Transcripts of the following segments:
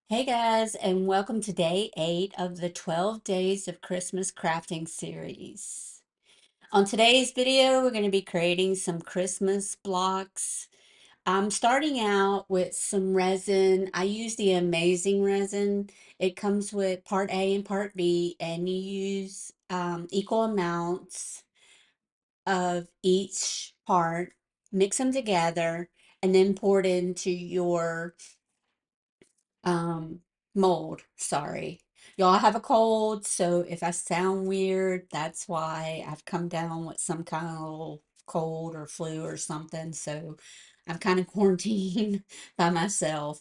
Hey guys, and welcome to day 8 of the 12 Days of Christmas Crafting series. On today's video, we're going to be creating some Christmas blocks. I'm starting out with some resin. I use the Amazing resin. It comes with part A and part B, and you use equal amounts of each part, mix them together, and then pour it into your um mold. Sorry, y'all have a cold, so if I sound weird, that's why. I've come down with some kind of little cold or flu or something, so I'm kind of quarantined by myself.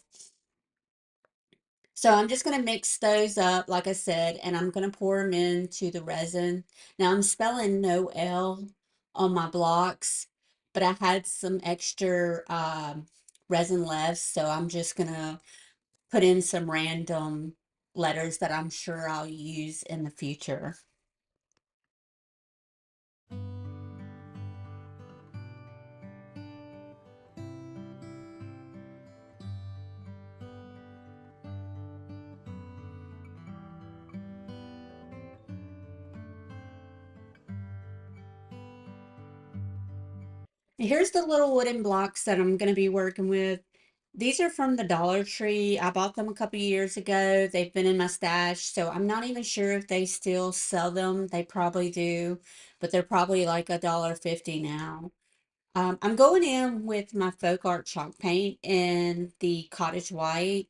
So I'm just going to mix those up, like I said, and I'm going to pour them into the resin. Now I'm spelling NOEL on my blocks, but I had some extra resin left, so I'm just going to put in some random letters that I'm sure I'll use in the future. Here's the little wooden blocks that I'm going to be working with. These are from the Dollar Tree. I bought them a couple years ago. They've been in my stash, so I'm not even sure if they still sell them. They probably do, but they're probably like $1.50 now. I'm going in with my Folkart chalk paint in the Cottage White,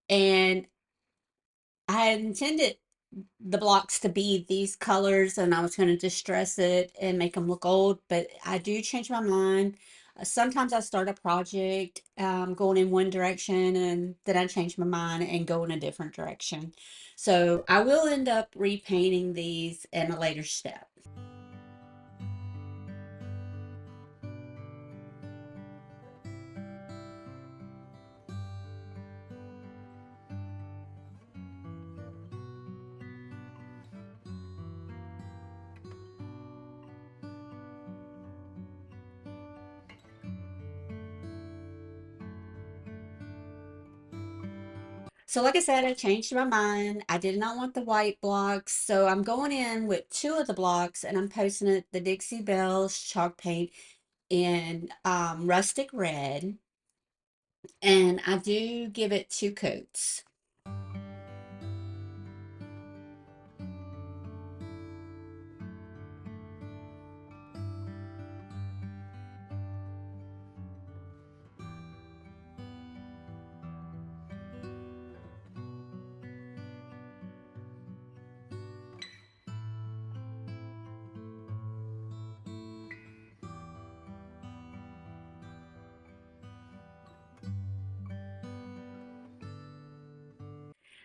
and I had intended the blocks to be these colors, and I was going to distress it and make them look old, but I do change my mind. Sometimes I start a project going in one direction, and then I change my mind and go in a different direction. So I will end up repainting these in a later step. So like I said, I changed my mind. I did not want the white blocks, so I'm going in with two of the blocks, and I'm posting it the Dixie Belle's chalk paint in rustic red, and I do give it two coats.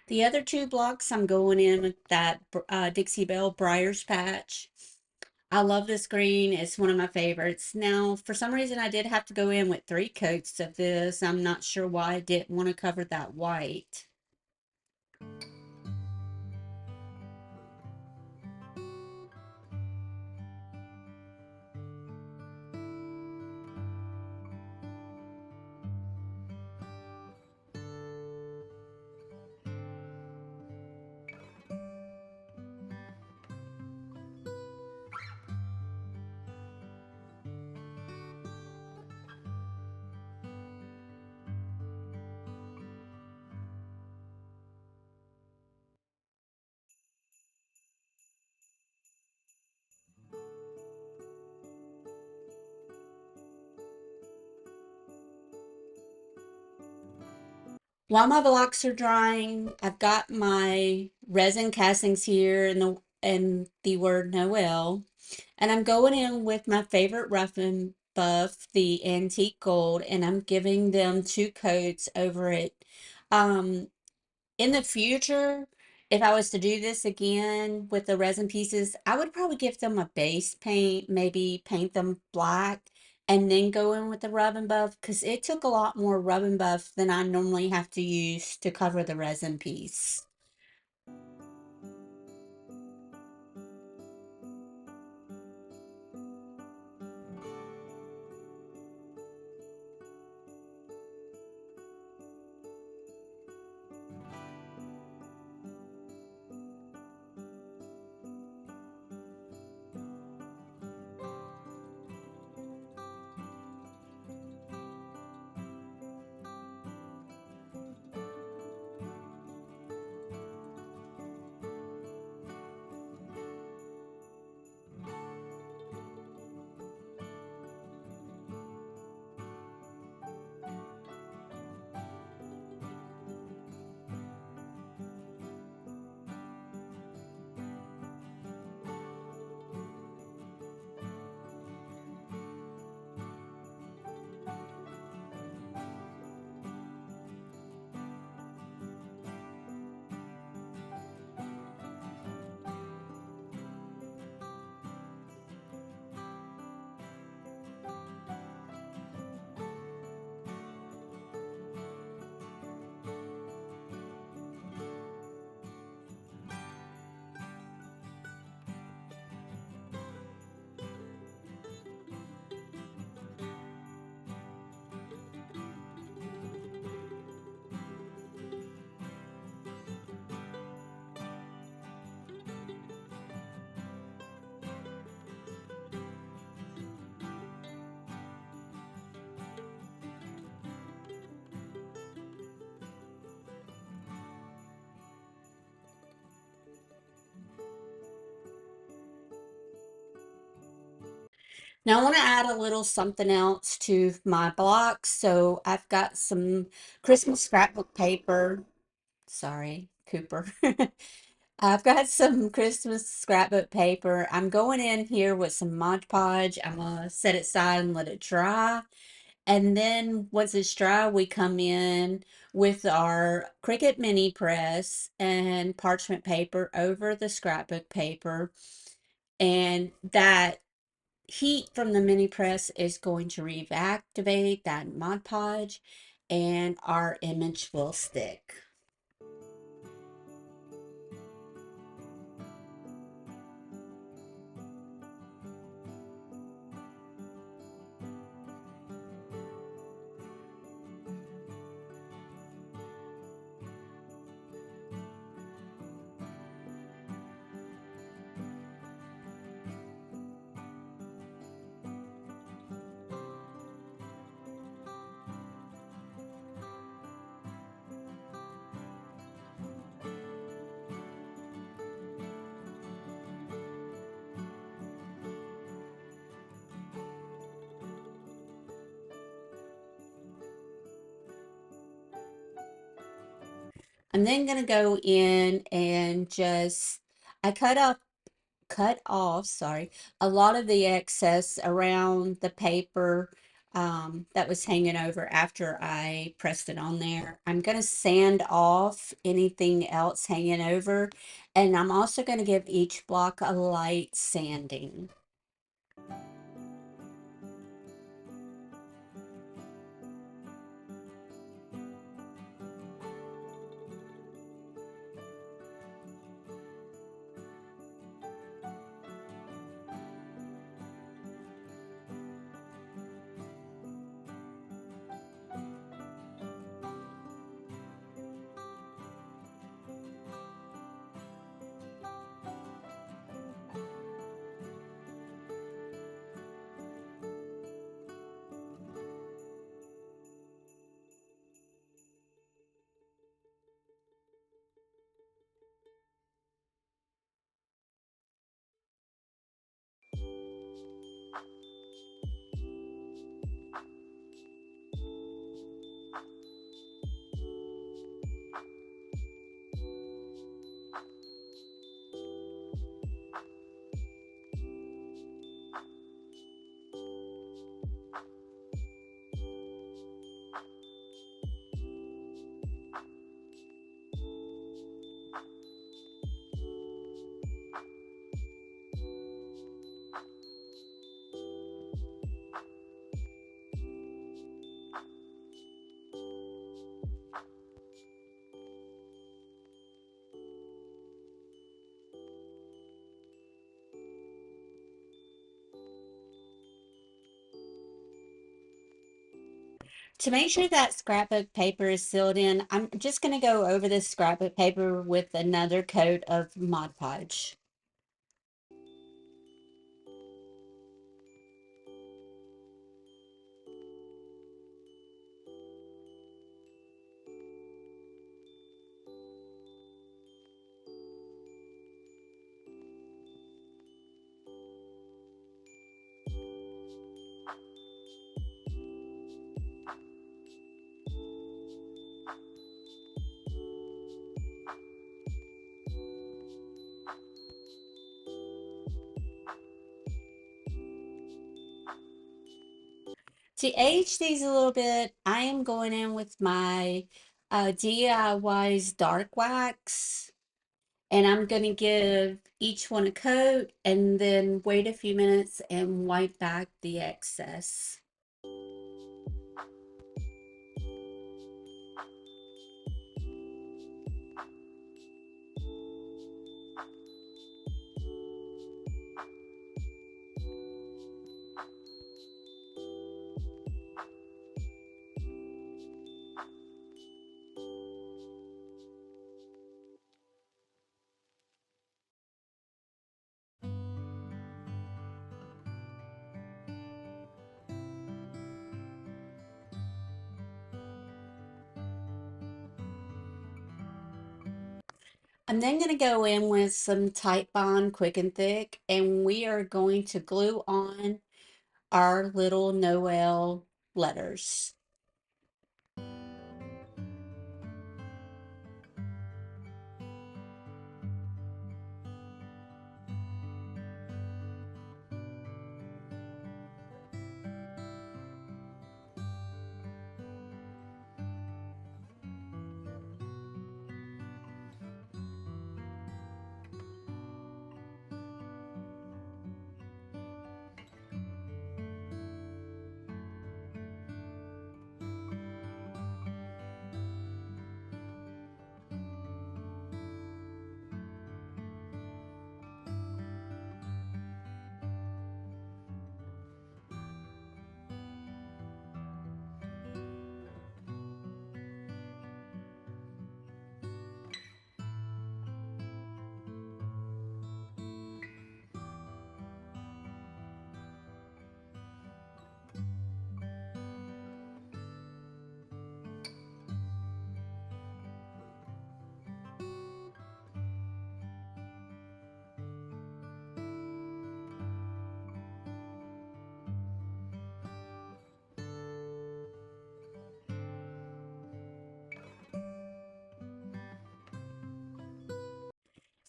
The other two blocks, I'm going in with that Dixie Belle Briar's patch. I love this green. It's one of my favorites. Now, for some reason, I did have to go in with three coats of this. I'm not sure why I didn't want to cover that white. While my blocks are drying, I've got my resin castings here and the word Noel. And I'm going in with my favorite rough and buff, the antique gold, and I'm giving them two coats over it. Um, in the future, if I was to do this again with the resin pieces, I would probably give them a base paint, maybe paint them black, and then go in with the rub and buff, because it took a lot more rub and buff than I normally have to use to cover the resin piece. Now I want to add a little something else to my blocks. So I've got some Christmas scrapbook paper. Sorry, Cooper. I've got some Christmas scrapbook paper. I'm going in here with some Mod Podge. I'm gonna set it aside and let it dry. And then once it's dry, we come in with our Cricut mini press and parchment paper over the scrapbook paper. And that heat from the mini press is going to reactivate that Mod Podge and our image will stick. I'm then going to go in and just, I cut off, sorry, a lot of the excess around the paper that was hanging over after I pressed it on there. I'm going to sand off anything else hanging over, and I'm also going to give each block a light sanding. To make sure that scrapbook paper is sealed in, I'm just going to go over this scrapbook paper with another coat of Mod Podge. To age these a little bit, I am going in with my DIY's dark wax, and I'm going to give each one a coat and then wait a few minutes and wipe back the excess. I'm then going to go in with some TiteBond Quick and Thick, and we are going to glue on our little Noel letters.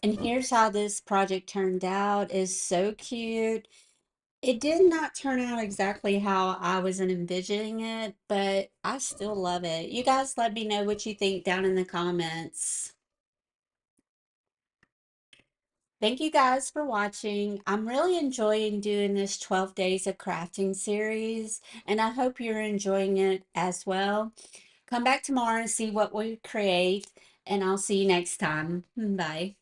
And here's how this project turned out. Is so cute. It did not turn out exactly how I was envisioning it, but I still love it. You guys let me know what you think down in the comments. Thank you guys for watching. I'm really enjoying doing this 12 days of crafting series, and I hope you're enjoying it as well. Come back tomorrow and see what we create, and I'll see you next time. Bye.